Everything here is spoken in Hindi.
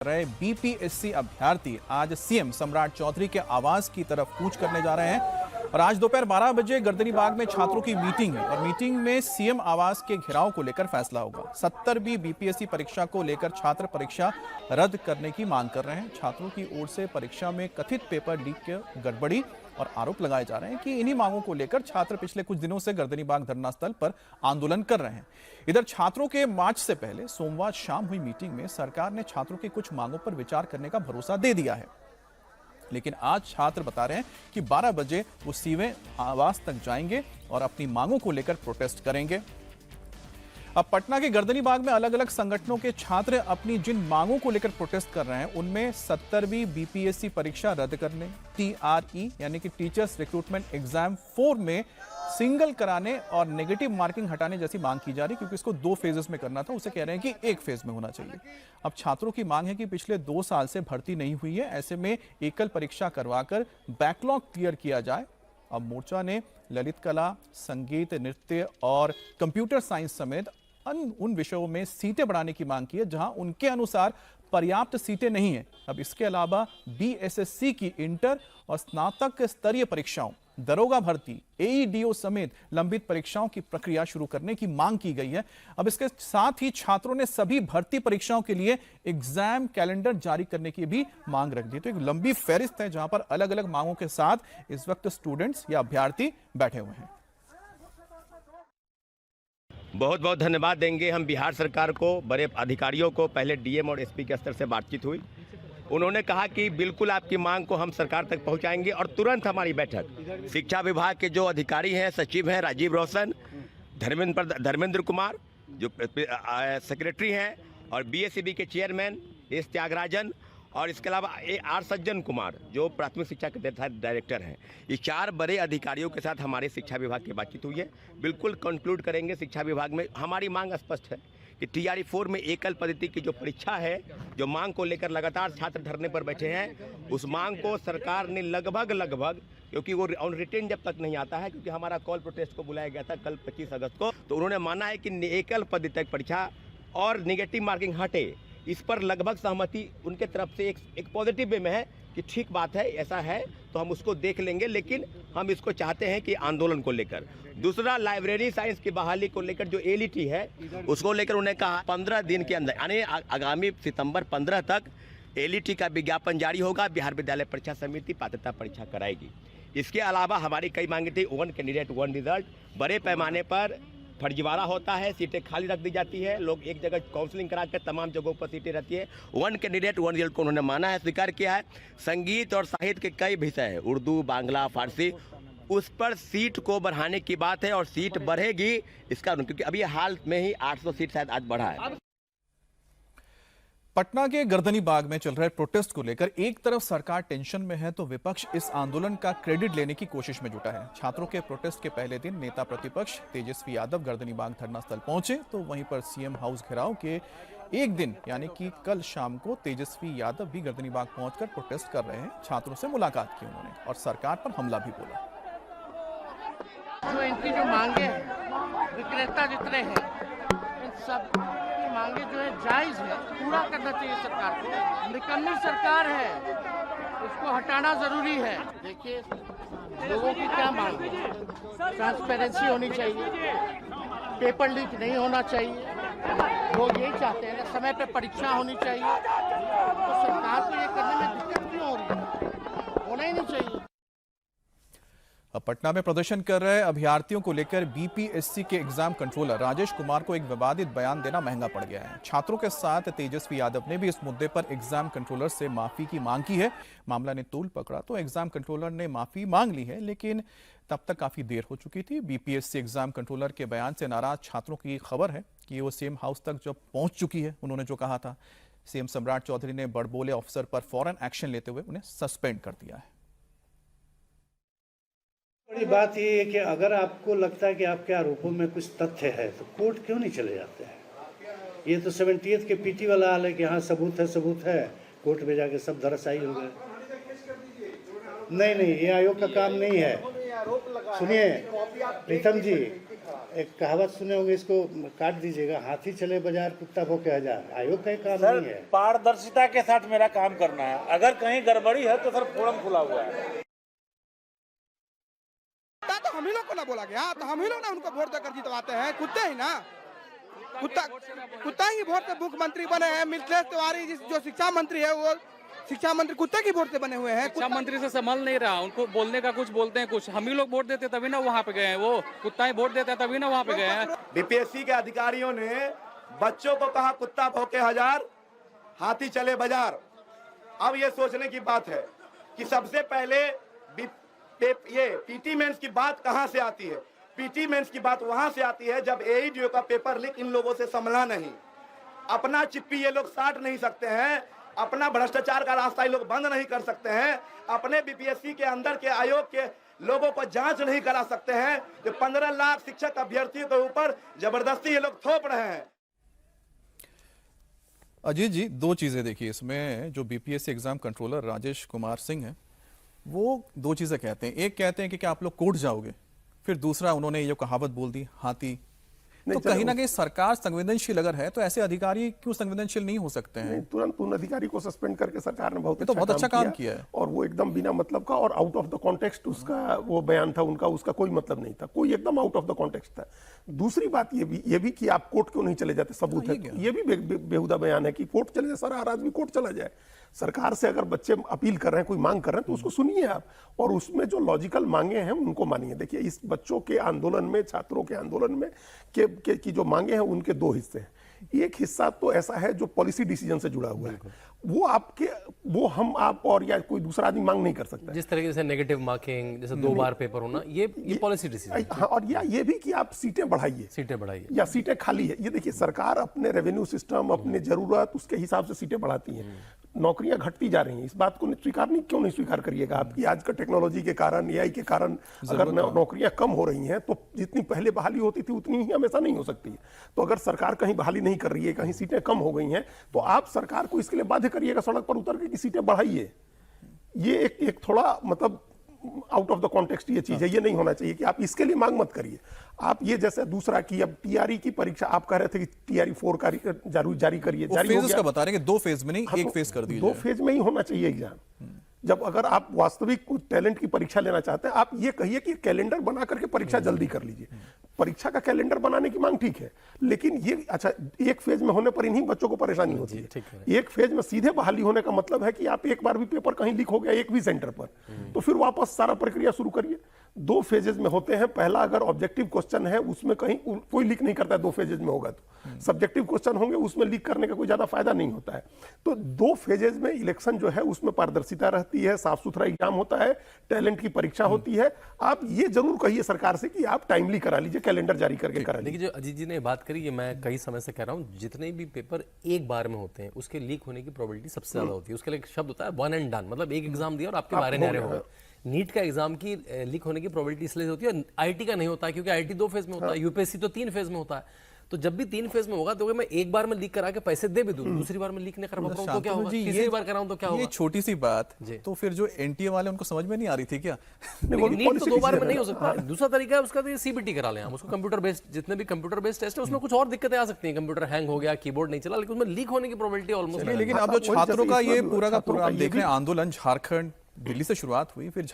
रहे बीपीएससी अभ्यर्थी आज सीएम सम्राट चौधरी के आवास की तरफ कूच करने जा रहे हैं और आज दोपहर 12 बजे गर्दनीबाग में छात्रों की मीटिंग है और मीटिंग में सीएम आवास के घेराव को लेकर फैसला होगा। 70वीं बीपीएससी परीक्षा को लेकर छात्र परीक्षा रद्द करने की मांग कर रहे हैं। छात्रों की ओर से परीक्षा में कथित पेपर लीक की गड़बड़ी और आरोप लगाए जा रहे हैं कि इन्हीं मांगों को लेकर छात्र पिछले कुछ दिनों से गर्दनीबाग धरना स्थल पर आंदोलन कर रहे हैं। इधर छात्रों के मार्च से पहले सोमवार शाम हुई मीटिंग में सरकार ने छात्रों की कुछ मांगों पर विचार करने का भरोसा दे दिया है, लेकिन आज छात्र बता रहे हैं कि 12 बजे वो सीएम आवास तक जाएंगे और अपनी मांगों को लेकर प्रोटेस्ट करेंगे। अब पटना के गर्दनीबाग में अलग अलग संगठनों के छात्र अपनी जिन मांगों को लेकर प्रोटेस्ट कर रहे हैं उनमें 70वीं बीपीएससी परीक्षा रद्द करने, टीआरई यानी कि टीचर्स रिक्रूटमेंट एग्जाम 4 में सिंगल कराने और नेगेटिव मार्किंग हटाने जैसी मांग की जा रही, क्योंकि इसको 2 फेजेस में करना था, उसे कह रहे हैं कि 1 फेज में होना चाहिए। अब छात्रों की मांग है कि पिछले 2 साल से भर्ती नहीं हुई है, ऐसे में एकल परीक्षा करवाकर बैकलॉग क्लियर किया जाए। अब मोर्चा ने ललित कला, संगीत, नृत्य और कंप्यूटर साइंस समेत उन विषयों में सीटें बढ़ाने की मांग की है जहां उनके अनुसार पर्याप्त सीटें नहीं है। अब इसके अलावा बीएसएससी की इंटर और स्नातक स्तरीय परीक्षाओं, दरोगा भर्ती, एईडीओ समेत लंबित परीक्षाओं की प्रक्रिया शुरू करने की मांग की गई है। अब इसके साथ ही छात्रों ने सभी भर्ती परीक्षाओं के लिए एग्जाम कैलेंडर जारी करने की भी मांग रख दी। तो एक लंबी फहरिस्त है जहां पर अलग अलग मांगों के साथ इस वक्त स्टूडेंट्स या अभ्यर्थी बैठे हुए हैं। बहुत बहुत धन्यवाद देंगे हम बिहार सरकार को, बड़े अधिकारियों को। पहले डीएम और एसपी के स्तर से बातचीत हुई, उन्होंने कहा कि बिल्कुल आपकी मांग को हम सरकार तक पहुंचाएंगे और तुरंत हमारी बैठक शिक्षा विभाग के जो अधिकारी हैं, सचिव हैं राजीव रोशन, धर्मेंद्र कुमार जो सेक्रेटरी हैं, और बीएसईबी के चेयरमैन एस त्यागराजन, और इसके अलावा आर सज्जन कुमार जो प्राथमिक शिक्षा के डायरेक्टर हैं, ये 4 बड़े अधिकारियों के साथ हमारे शिक्षा विभाग की बातचीत हुई है। बिल्कुल कंक्लूड करेंगे शिक्षा विभाग में। हमारी मांग स्पष्ट है कि टीआरई 4 में एकल पद्धति की जो परीक्षा है, जो मांग को लेकर लगातार छात्र धरने पर बैठे हैं, उस मांग को सरकार ने लगभग क्योंकि वो ऑन रिटेन जब तक नहीं आता है, क्योंकि हमारा कॉल प्रोटेस्ट को बुलाया गया था कल 25 अगस्त को, तो उन्होंने माना है कि एकल पद्धति परीक्षा और निगेटिव मार्किंग हटे, इस पर लगभग सहमति उनके तरफ से एक पॉजिटिव वे में है कि ठीक बात है, ऐसा है तो हम उसको देख लेंगे, लेकिन हम इसको चाहते हैं कि आंदोलन को लेकर। दूसरा, लाइब्रेरी साइंस की बहाली को लेकर जो एलईटी है उसको लेकर उन्होंने कहा 15 दिन के अंदर यानी आगामी सितंबर 15 तक एलईटी का विज्ञापन जारी होगा, बिहार विद्यालय परीक्षा समिति पात्रता परीक्षा कराएगी। इसके अलावा हमारी कई मांगे थी, 1 कैंडिडेट 1 रिजल्ट, बड़े पैमाने पर फर्जीवाड़ा होता है, सीटें खाली रख दी जाती है, लोग एक जगह काउंसलिंग करा कर तमाम जगहों पर सीटें रहती है। 1 कैंडिडेट 1 रिजल्ट को उन्होंने माना है, स्वीकार किया है। संगीत और साहित्य के कई विषय हैं, उर्दू, बांग्ला, फारसी, उस पर सीट को बढ़ाने की बात है और सीट बढ़ेगी इसका, क्योंकि अभी हाल में ही 800 सीट शायद आज बढ़ा है। पटना के गर्दनीबाग में चल रहे प्रोटेस्ट को लेकर एक तरफ सरकार टेंशन में है तो विपक्ष इस आंदोलन का क्रेडिट लेने की कोशिश में जुटा है। छात्रों के प्रोटेस्ट के पहले दिन नेता प्रतिपक्ष तेजस्वी यादव गर्दनीबाग धरना स्थल पहुंचे, तो वहीं पर सीएम हाउस घेराव के एक दिन यानी कि कल शाम को तेजस्वी यादव भी गर्दनीबाग पहुंचकर प्रोटेस्ट कर रहे हैं। छात्रों से मुलाकात की उन्होंने और सरकार पर हमला भी बोला। जो इनकी जो मांगे हैं, विक्रेता जितने हैं, इन सब की मांगे जो है जायज है, पूरा करना चाहिए सरकार को। निकम्मी सरकार है, इसको हटाना जरूरी है। देखिए लोगों की क्या मांग है, ट्रांसपेरेंसी होनी चाहिए, पेपर लीक नहीं होना चाहिए, लोग यही चाहते हैं। समय पे परीक्षा होनी चाहिए, तो सरकार को ये करने में दिक्कत क्यों हो रही है, होना ही नहीं चाहिए। अब पटना में प्रदर्शन कर रहे अभ्यर्थियों को लेकर बीपीएससी के एग्जाम कंट्रोलर राजेश कुमार को एक विवादित बयान देना महंगा पड़ गया है। छात्रों के साथ तेजस्वी यादव ने भी इस मुद्दे पर एग्जाम कंट्रोलर से माफी की मांग की है। मामला ने तूल पकड़ा तो एग्जाम कंट्रोलर ने माफी मांग ली है, लेकिन तब तक काफी देर हो चुकी थी। बीपीएससी एग्जाम कंट्रोलर के बयान से नाराज छात्रों की खबर है कि वो सीएम हाउस तक जब पहुंच चुकी है, उन्होंने जो कहा था, सीएम सम्राट चौधरी ने बड़बोले अफसर पर फौरन एक्शन लेते हुए उन्हें सस्पेंड कर दिया है। बड़ी बात ये है कि अगर आपको लगता है कि आपके आरोपों में कुछ तथ्य है तो कोर्ट क्यों नहीं चले जाते हैं। ये तो 70th के पीटी वाला हाल है कि हाँ सबूत है, कोर्ट में जाके सब धराशायी हो गए। नहीं, ये आयोग का काम नहीं है। सुनिए प्रीतम जी, एक कहावत सुने होंगे, इसको काट दीजिएगा, हाथी चले बाजार कुत्ता भौंके हजार। आयोग का काम सर नहीं है। पारदर्शिता के साथ मेरा काम करना है, अगर कहीं गड़बड़ी है तो सर फोरम खुला हुआ है। तो हम ही लोग को ना बोला गया, तो हम ही लोग ना उनको वोट देकर जितवाते हैं। कुत्ते ही ना, कुत्ता ही वोट से मुख्यमंत्री बने हैं। मिथिलेश तिवारी जो शिक्षा मंत्री है, वो शिक्षा मंत्री कुत्ते की वोट से बने हुए हैं। शिक्षा मंत्री से संभल नहीं रहा, उनको बोलने का कुछ बोलते हैं कुछ। हम ही लोग वोट देते तभी ना वहाँ पे गए हैं, वो कुत्ता ही वोट देता है तभी ना वहाँ पे गए हैं। बीपीएससी के अधिकारियों ने बच्चों को कहा कुत्ता भौंके हजार, हाथी चले बाजार। अब ये सोचने की बात है कि सबसे पहले ये पीटी मेंस की बात कहां से आती है। पीटी मेंस की बात वहां से आती है जब एईडीओ का पेपर लीक इन लोगों से संभला नहीं। अपना चिप्पी ये लोग साट नहीं सकते हैं, अपना भ्रष्टाचार का रास्ता ये लोग बंद नहीं कर सकते हैं, अपने बीपीएससी के अंदर के आयोग के लोगों को जांच नहीं करा सकते हैं। जो 15 लाख शिक्षक अभ्यर्थियों के ऊपर जबरदस्ती ये लोग थोप रहे हैं। अजीत जी, दो चीजें देखिए इसमें। जो BPSC exam controller Rajesh Kumar Singh हैं, वो दो चीजें कहते हैं। एक कहते हैं कि क्या आप लोग कोर्ट जाओगे, फिर दूसरा उन्होंने ये कहावत बोल दी हाथी। तो कहीं ना कहीं सरकार संवेदनशील अगर है तो ऐसे अधिकारी क्यों संवेदनशील नहीं हो सकते हैं? तुरंत उन अधिकारी को सस्पेंड करके सरकार ने बहुत अच्छा काम किया है। और वो एकदम बिना मतलब का और आउट ऑफ द कॉन्टेक्स्ट उसका वो बयान था उनका, उसका कोई मतलब नहीं था, कोई एकदम आउट ऑफ द कॉन्टेक्स्ट था। दूसरी बात ये भी कि आप कोर्ट क्यों नहीं चले जाते, सबूत है। ये भी बेहुदा बयान है कि कोर्ट चले जाए, सारा आदमी कोर्ट चला जाए। सरकार से अगर बच्चे अपील कर रहे हैं, कोई मांग कर रहे हैं, तो उसको सुनिए आप, और उसमें जो लॉजिकल मांगे हैं उनको मानिए। देखिए, इस बच्चों के आंदोलन में, छात्रों के आंदोलन में की जो मांगे हैं उनके दो हिस्से हैं। एक हिस्सा तो ऐसा है जो पॉलिसी डिसीजन से जुड़ा हुआ है, वो हम आप और या कोई दूसरा आदमी मांग नहीं कर सकता। जिस तरीके से नेगेटिव मार्किंग, जैसे 2 बार पेपर होना, ये पॉलिसी डिसीजन। हाँ, और ये भी कि आप सीटें बढ़ाइए या सीटें खाली है। ये देखिए, सरकार अपने रेवेन्यू सिस्टम, अपने जरूरत, उसके हिसाब से सीटें बढ़ाती है। नौकरियां घटती जा रही हैं, इस बात को क्यों नहीं स्वीकार करिएगा आपकी आज का टेक्नोलॉजी के कारण, एआई के कारण अगर नौकरियां कम हो रही हैं तो जितनी पहले बहाली होती थी उतनी ही हमेशा नहीं हो सकती है। तो अगर सरकार कहीं बहाली नहीं कर रही है, कहीं सीटें कम हो गई हैं, तो आप सरकार को इसके लिए बाध्य करिएगा सड़क पर उतर के कि सीटें बढ़ाइए। ये एक थोड़ा मतलब आउट ऑफ द कॉन्टेक्स्ट ये चीज है, ये नहीं होना चाहिए कि आप इसके लिए मांग मत करिए। आप ये जैसे दूसरा कि अब टीआरई की परीक्षा आप कह रहे थे कि टीआरई 4 का जारी करिए, जारी हो गया। बता रहे हैं कि 2 फेज में नहीं, एक फेज कर दीजिए। 2 फेज में ही होना चाहिए एग्जाम। जब अगर आप वास्तविक टैलेंट की परीक्षा लेना चाहते हैं, आप ये कहिए कि कैलेंडर बना करके परीक्षा जल्दी कर लीजिए। परीक्षा का कैलेंडर बनाने की मांग ठीक है, लेकिन ये अच्छा एक फेज में होने पर इन्हीं बच्चों को परेशानी होती है। एक फेज में सीधे बहाली होने का मतलब है कि आप एक बार भी पेपर कहीं लीक हो गया एक भी सेंटर पर, तो फिर वापस सारा प्रक्रिया शुरू करिए। 2 फेजेज में होते हैं। पहला अगर ऑब्जेक्टिव क्वेश्चन है उसमें कहीं कोई लीक नहीं करता है, 2 फेजेज में होगा तो सब्जेक्टिव क्वेश्चन होंगे उसमें लीक करने का कोई ज्यादा फायदा नहीं होता है। तो 2 फेजेज में इलेक्शन जो है उसमें पारदर्शिता रहती है, साफ सुथरा एग्जाम होता है, टैलेंट की परीक्षा होती है। आप ये जरूर कहिए सरकार से कि आप टाइमली करा लीजिए, कैलेंडर जारी करके करा लीजिए। देखिए, जो अजीत जी ने बात करी, ये मैं कई समय से कह रहा हूँ, जितने भी पेपर एक बार में होते हैं उसके लीक होने की प्रोबेबिलिटी सबसे ज्यादा होती है। उसके लिए एक शब्द होता है 1 and done, मतलब एक एग्जाम दिया और आपके बारे नारे हो गए। नीट का एग्जाम की लीक होने की प्रोबेबिलिटी इसलिए होती है, आईटी का नहीं होता है क्योंकि आईटी 2 फेज में होता है, यूपीएससी तो 3 फेज में होता है। तो जब भी 3 फेज में होगा तो मैं एक बार में लीक करा के पैसे दे भी दूं, दूसरी बार में लीक नहीं करा पाऊं तो क्या होगा, तीसरी बार कराऊं तो क्या होगा? ये छोटी सी बात तो फिर जो एनटीए वाले उनको समझ में नहीं आ रही थी क्या? नीट तो 2 बार में नहीं हो सकता। दूसरा तरीका है उसका, तो सीबीटी करा लें हम उसको। कंप्यूटर बेस्ड, जितने भी कंप्यूटर बेस्ड टेस्ट है उसमें कुछ और दिक्कतें आ सकती हैं, कंप्यूटर हैंग हो गया, कीबोर्ड नहीं चला, लेकिन उसमें लीक होने की प्रोबेबिलिटी ऑलमोस्ट। लेकिन अब जो छात्रों का ये पूरा का पूरा आप देख रहे हैं आंदोलन, झारखंड दिल्ली से शुरुआत हुई, फिर